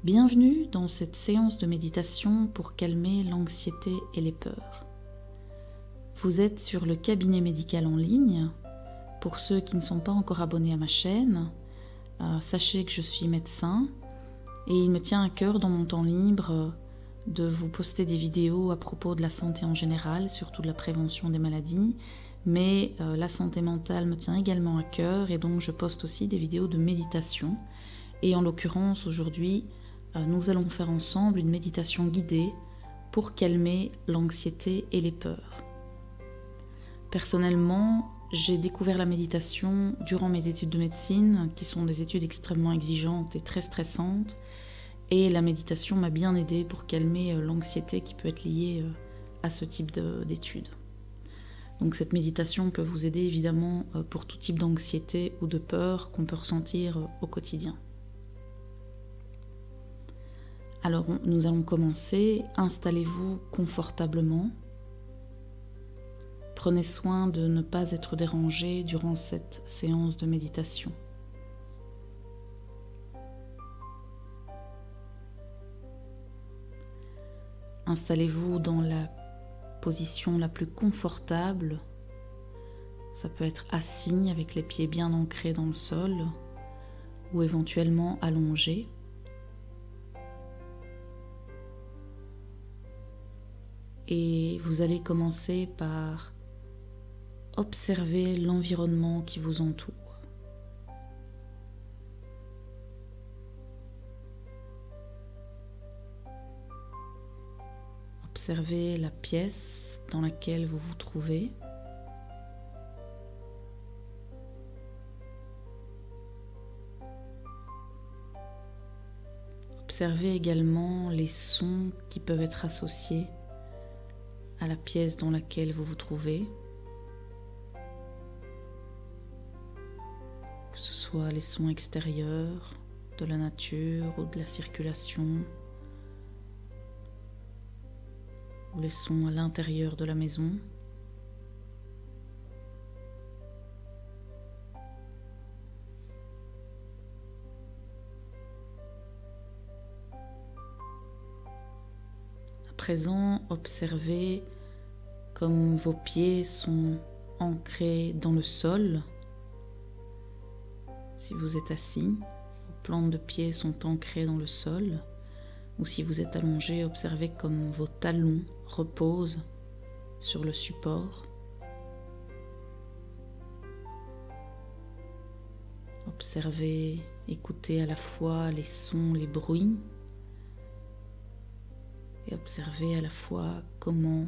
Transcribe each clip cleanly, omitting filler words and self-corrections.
Bienvenue dans cette séance de méditation pour calmer l'anxiété et les peurs. Vous êtes sur le cabinet médical en ligne. Pour ceux qui ne sont pas encore abonnés à ma chaîne, sachez que je suis médecin et il me tient à cœur dans mon temps libre de vous poster des vidéos à propos de la santé en général, surtout de la prévention des maladies, mais la santé mentale me tient également à cœur et donc je poste aussi des vidéos de méditation. Et en l'occurrence aujourd'hui, nous allons faire ensemble une méditation guidée pour calmer l'anxiété et les peurs. Personnellement, j'ai découvert la méditation durant mes études de médecine, qui sont des études extrêmement exigeantes et très stressantes, et la méditation m'a bien aidée pour calmer l'anxiété qui peut être liée à ce type d'études. Donc cette méditation peut vous aider évidemment pour tout type d'anxiété ou de peur qu'on peut ressentir au quotidien. Alors nous allons commencer, installez-vous confortablement. Prenez soin de ne pas être dérangé durant cette séance de méditation. Installez-vous dans la position la plus confortable. Ça peut être assis avec les pieds bien ancrés dans le sol ou éventuellement allongé. Et vous allez commencer par observer l'environnement qui vous entoure. Observez la pièce dans laquelle vous vous trouvez. Observez également les sons qui peuvent être associés à la pièce dans laquelle vous vous trouvez, que ce soit les sons extérieurs, de la nature ou de la circulation, ou les sons à l'intérieur de la maison. À présent, observez comme vos pieds sont ancrés dans le sol. Si vous êtes assis, vos plantes de pieds sont ancrées dans le sol. Ou si vous êtes allongé, observez comme vos talons reposent sur le support. Observez, écoutez à la fois les sons, les bruits, et observez à la fois comment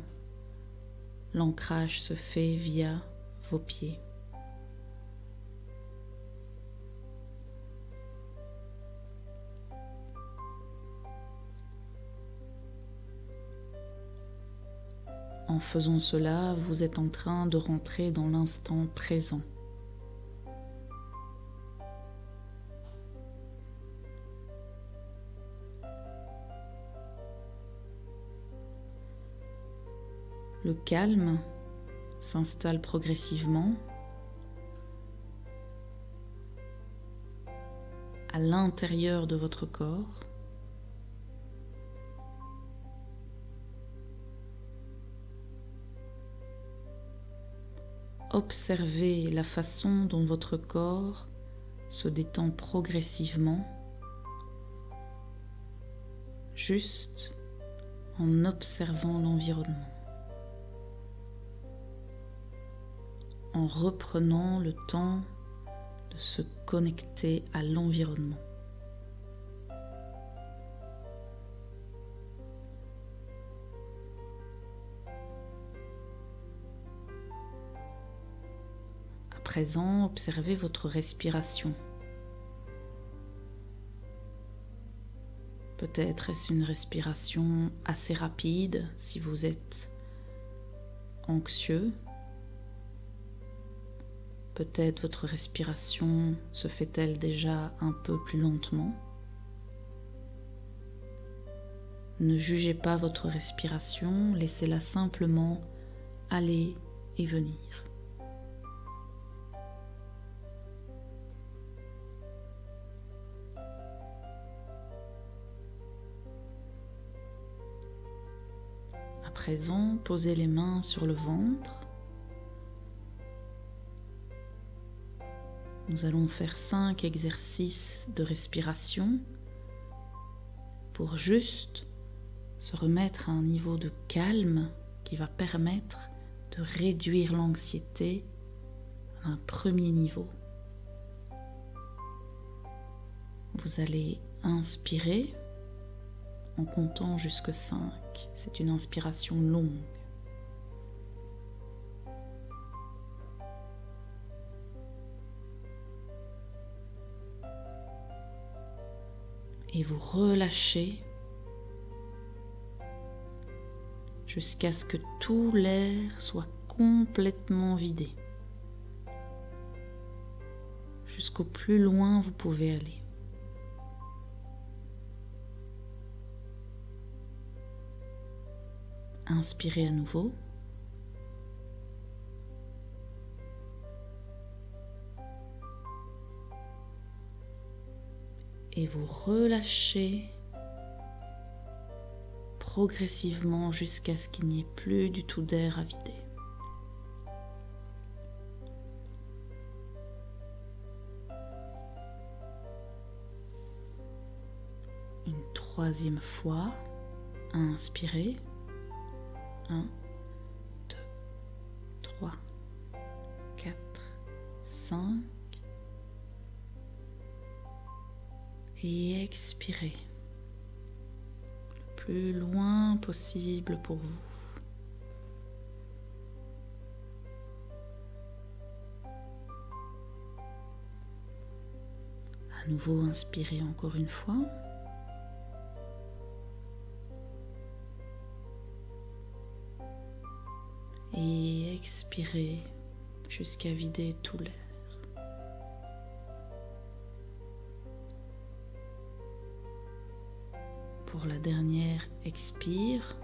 l'ancrage se fait via vos pieds. En faisant cela, vous êtes en train de rentrer dans l'instant présent. Le calme s'installe progressivement à l'intérieur de votre corps. Observez la façon dont votre corps se détend progressivement, juste en observant l'environnement, en reprenant le temps de se connecter à l'environnement. À présent, observez votre respiration. Peut-être est-ce une respiration assez rapide si vous êtes anxieux. Peut-être votre respiration se fait-elle déjà un peu plus lentement. Ne jugez pas votre respiration, laissez-la simplement aller et venir. présent, posez les mains sur le ventre. Nous allons faire 5 exercices de respiration pour juste se remettre à un niveau de calme qui va permettre de réduire l'anxiété à un premier niveau. Vous allez inspirer en comptant jusque 5. C'est une inspiration longue. Et vous relâchez jusqu'à ce que tout l'air soit complètement vidé. Jusqu'au plus loin vous pouvez aller. Inspirez à nouveau. Et vous relâchez progressivement jusqu'à ce qu'il n'y ait plus du tout d'air à vider. Une troisième fois, inspirez. 1, 2, 3, 4, 5. Et expirez le plus loin possible pour vous. À nouveau, inspirez encore une fois. Et expirez jusqu'à vider tout l'air. Pour la dernière expire,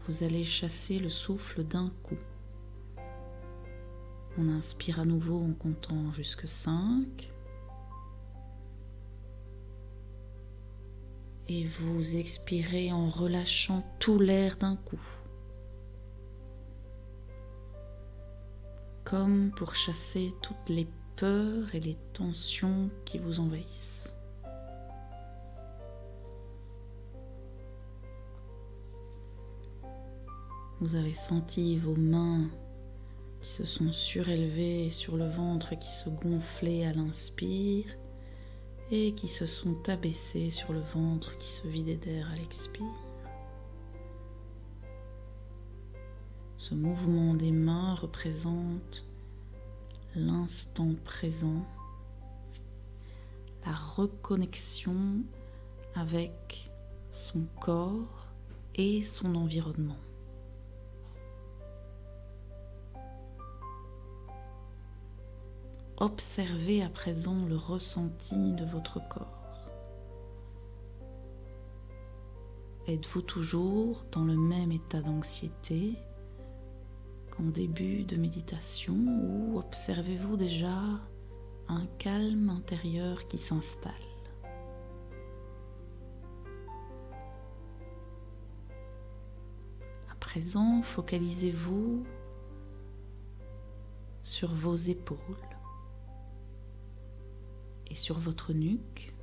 vous allez chasser le souffle d'un coup. On inspire à nouveau en comptant jusque 5. Et vous expirez en relâchant tout l'air d'un coup. Comme pour chasser toutes les peurs et les tensions qui vous envahissent. Vous avez senti vos mains qui se sont surélevées sur le ventre, qui se gonflaient à l'inspire et qui se sont abaissées sur le ventre, qui se vidaient d'air à l'expire. Ce mouvement des mains représente l'instant présent, la reconnexion avec son corps et son environnement. Observez à présent le ressenti de votre corps. Êtes-vous toujours dans le même état d'anxiété qu'en début de méditation ou observez-vous déjà un calme intérieur qui s'installe? À présent, focalisez-vous sur vos épaules et sur votre nuque,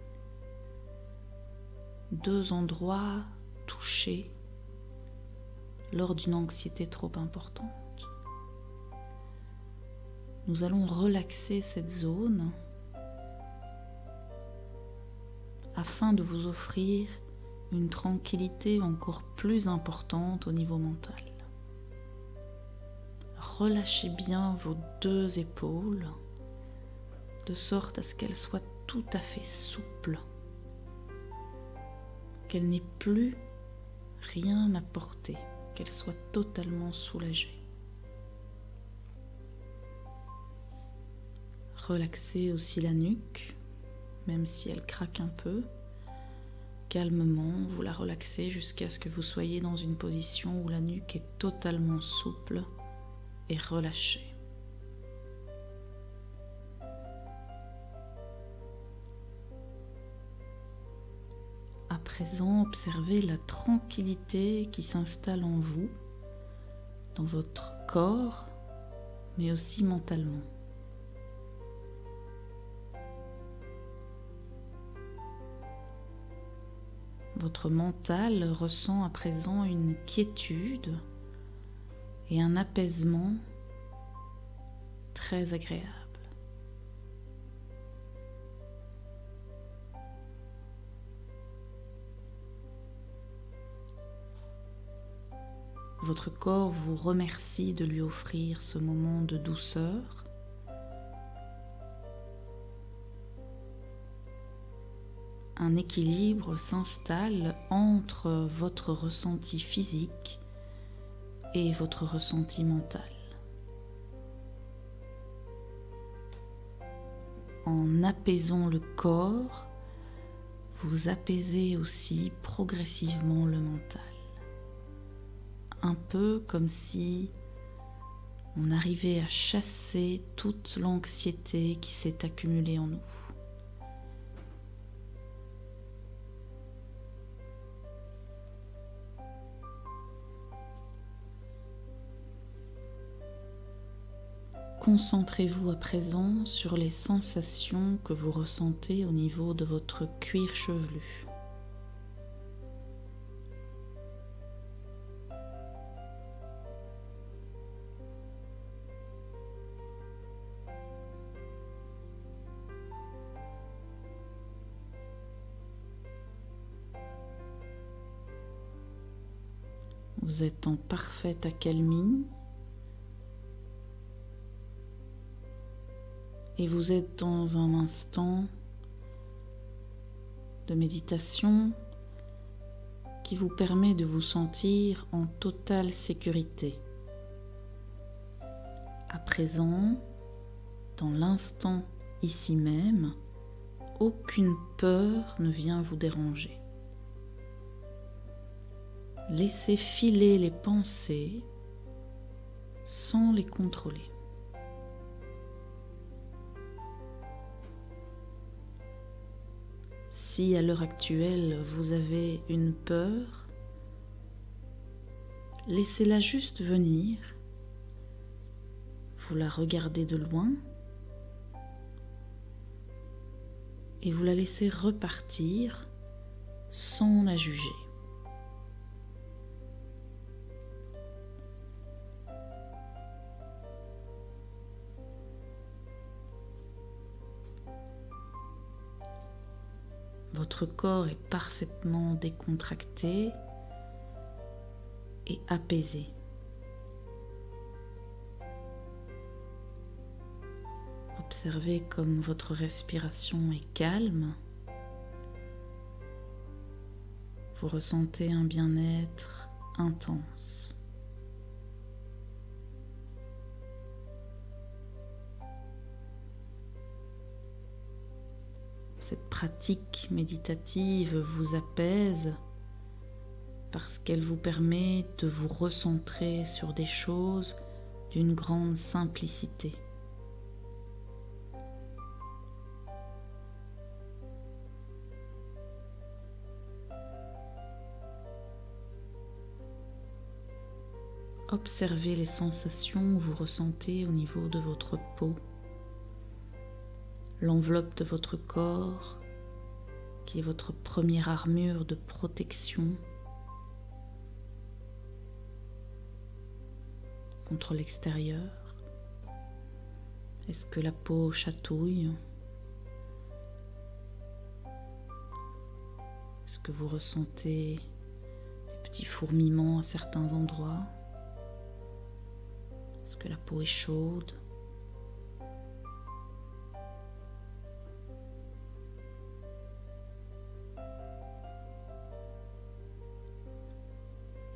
2 endroits touchés lors d'une anxiété trop importante. Nous allons relaxer cette zone afin de vous offrir une tranquillité encore plus importante au niveau mental. Relâchez bien vos 2 épaules de sorte à ce qu'elles soient tout à fait souples, qu'elles n'aient plus rien à porter, qu'elles soient totalement soulagées. Relaxez aussi la nuque, même si elle craque un peu. Calmement, vous la relaxez jusqu'à ce que vous soyez dans une position où la nuque est totalement souple et relâchée. À présent, observez la tranquillité qui s'installe en vous dans votre corps, mais aussi mentalement. Votre mental ressent à présent une quiétude et un apaisement très agréable. Votre corps vous remercie de lui offrir ce moment de douceur. Un équilibre s'installe entre votre ressenti physique et votre ressenti mental. En apaisant le corps, vous apaisez aussi progressivement le mental. Un peu comme si on arrivait à chasser toute l'anxiété qui s'est accumulée en nous. Concentrez-vous à présent sur les sensations que vous ressentez au niveau de votre cuir chevelu. Vous êtes en parfaite accalmie et vous êtes dans un instant de méditation qui vous permet de vous sentir en totale sécurité. À présent, dans l'instant ici même, aucune peur ne vient vous déranger. Laissez filer les pensées sans les contrôler. Si à l'heure actuelle vous avez une peur, laissez-la juste venir. Vous la regardez de loin et vous la laissez repartir sans la juger. Votre corps est parfaitement décontracté et apaisé. Observez comme votre respiration est calme. Vous ressentez un bien-être intense. Cette pratique méditative vous apaise parce qu'elle vous permet de vous recentrer sur des choses d'une grande simplicité. Observez les sensations que vous ressentez au niveau de votre peau, l'enveloppe de votre corps, qui est votre première armure de protection contre l'extérieur. Est-ce que la peau chatouille? Est-ce que vous ressentez des petits fourmillements à certains endroits? Est-ce que la peau est chaude?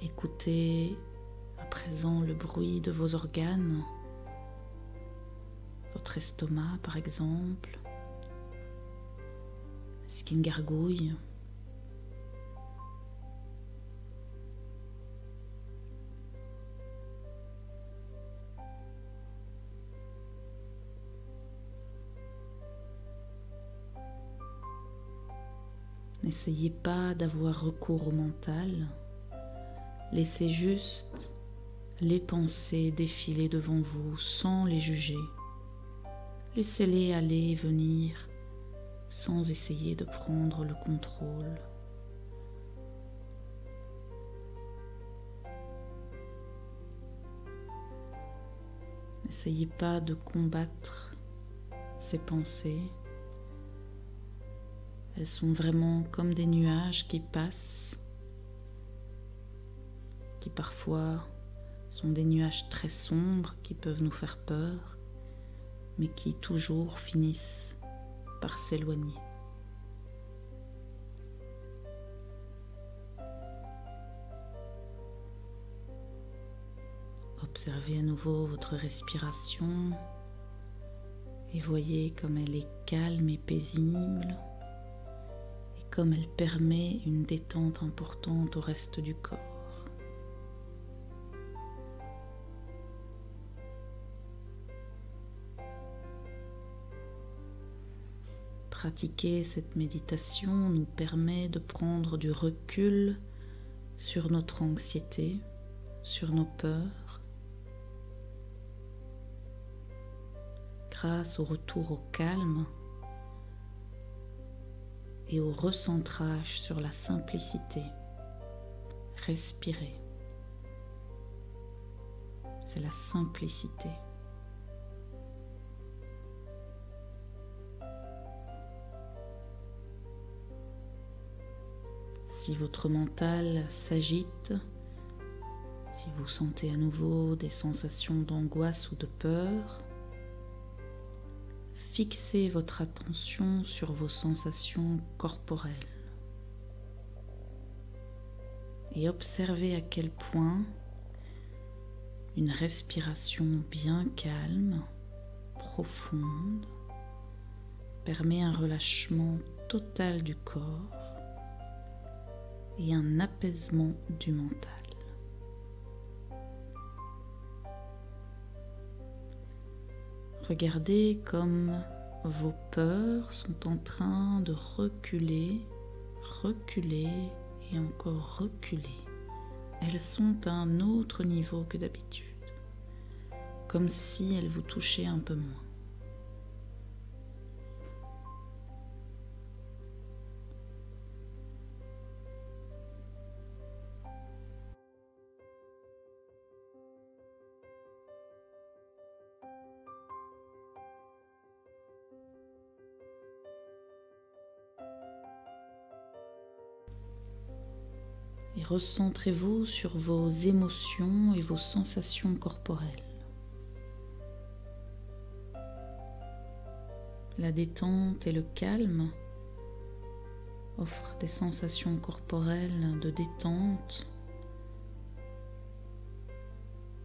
Écoutez à présent le bruit de vos organes, votre estomac par exemple. Est-ce qu'il y a une gargouille? N'essayez pas d'avoir recours au mental. Laissez juste les pensées défiler devant vous sans les juger. Laissez-les aller et venir sans essayer de prendre le contrôle. N'essayez pas de combattre ces pensées. Elles sont vraiment comme des nuages qui passent, qui parfois sont des nuages très sombres qui peuvent nous faire peur, mais qui toujours finissent par s'éloigner. Observez à nouveau votre respiration et voyez comme elle est calme et paisible et comme elle permet une détente importante au reste du corps. Pratiquer cette méditation nous permet de prendre du recul sur notre anxiété, sur nos peurs, grâce au retour au calme et au recentrage sur la simplicité. Respirer, c'est la simplicité. Si votre mental s'agite, si vous sentez à nouveau des sensations d'angoisse ou de peur, fixez votre attention sur vos sensations corporelles et observez à quel point une respiration bien calme, profonde, permet un relâchement total du corps et un apaisement du mental. Regardez comme vos peurs sont en train de reculer, reculer et encore reculer. Elles sont à un autre niveau que d'habitude, comme si elles vous touchaient un peu moins. Et recentrez-vous sur vos émotions et vos sensations corporelles. La détente et le calme offrent des sensations corporelles de détente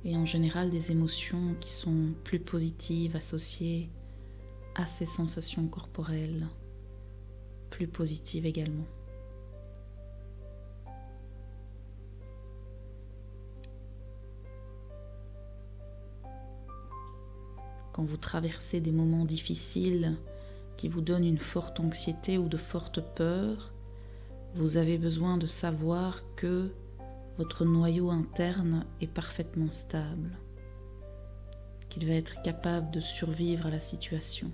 et en général des émotions qui sont plus positives associées à ces sensations corporelles, plus positives également. Quand vous traversez des moments difficiles qui vous donnent une forte anxiété ou de fortes peurs, vous avez besoin de savoir que votre noyau interne est parfaitement stable, qu'il va être capable de survivre à la situation.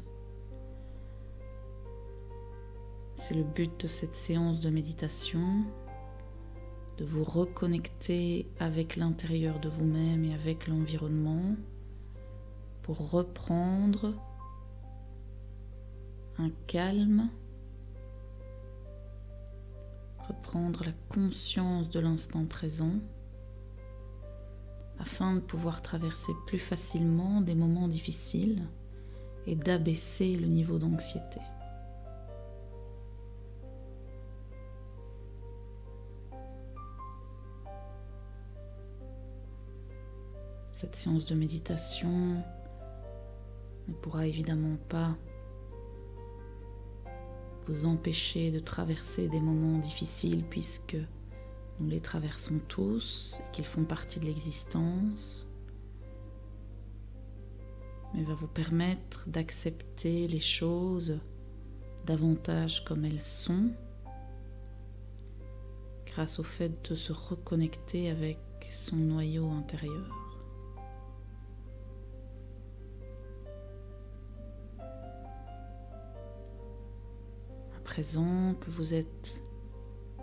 C'est le but de cette séance de méditation, de vous reconnecter avec l'intérieur de vous-même et avec l'environnement, pour reprendre un calme, reprendre la conscience de l'instant présent, afin de pouvoir traverser plus facilement des moments difficiles et d'abaisser le niveau d'anxiété. Cette séance de méditation ne pourra évidemment pas vous empêcher de traverser des moments difficiles puisque nous les traversons tous et qu'ils font partie de l'existence, mais va vous permettre d'accepter les choses davantage comme elles sont grâce au fait de se reconnecter avec son noyau intérieur. présent, que vous êtes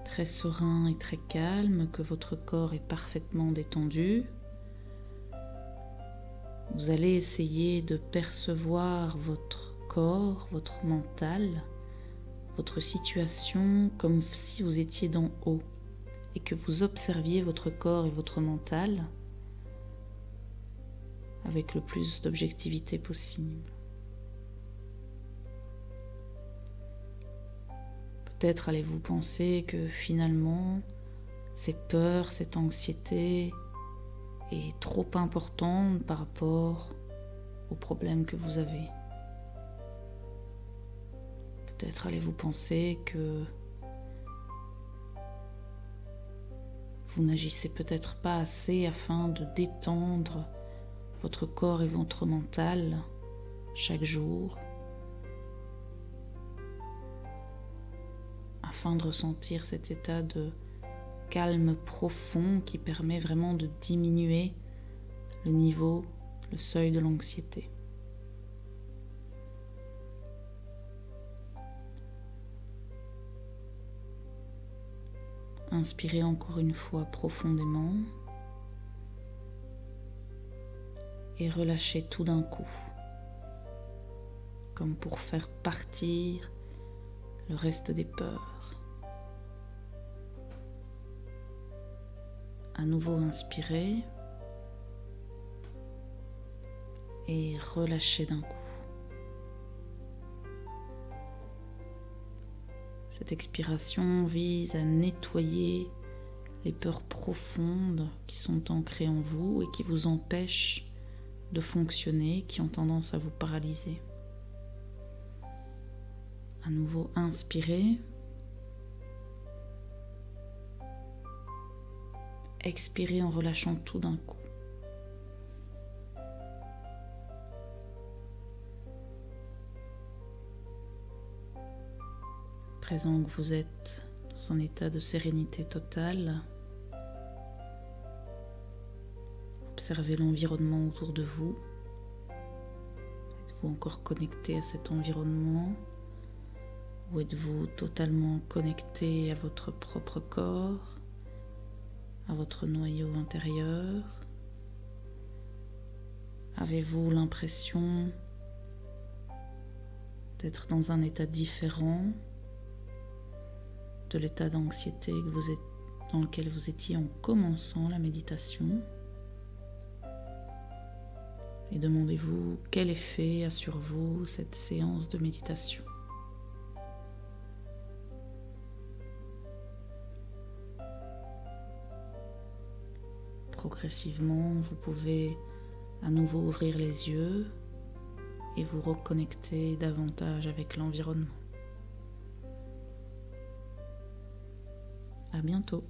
très serein et très calme, que votre corps est parfaitement détendu, vous allez essayer de percevoir votre corps, votre mental, votre situation comme si vous étiez d'en haut et que vous observiez votre corps et votre mental avec le plus d'objectivité possible. Peut-être allez-vous penser que finalement, ces peurs, cette anxiété est trop importante par rapport aux problèmes que vous avez. Peut-être allez-vous penser que vous n'agissez peut-être pas assez afin de détendre votre corps et votre mental chaque jour, afin de ressentir cet état de calme profond qui permet vraiment de diminuer le niveau, le seuil de l'anxiété. Inspirez encore une fois profondément et relâchez tout d'un coup, comme pour faire partir le reste des peurs. À nouveau inspirez et relâchez d'un coup. Cette expiration vise à nettoyer les peurs profondes qui sont ancrées en vous et qui vous empêchent de fonctionner, qui ont tendance à vous paralyser. À nouveau inspirez. Expirez en relâchant tout d'un coup. Présent que vous êtes dans un état de sérénité totale, observez l'environnement autour de vous. Êtes-vous encore connecté à cet environnement ou êtes-vous totalement connecté à votre propre corps, à votre noyau intérieur? Avez-vous l'impression d'être dans un état différent de l'état d'anxiété dans lequel vous étiez en commençant la méditation? Et demandez-vous quel effet a sur vous cette séance de méditation. Progressivement, vous pouvez à nouveau ouvrir les yeux et vous reconnecter davantage avec l'environnement. À bientôt.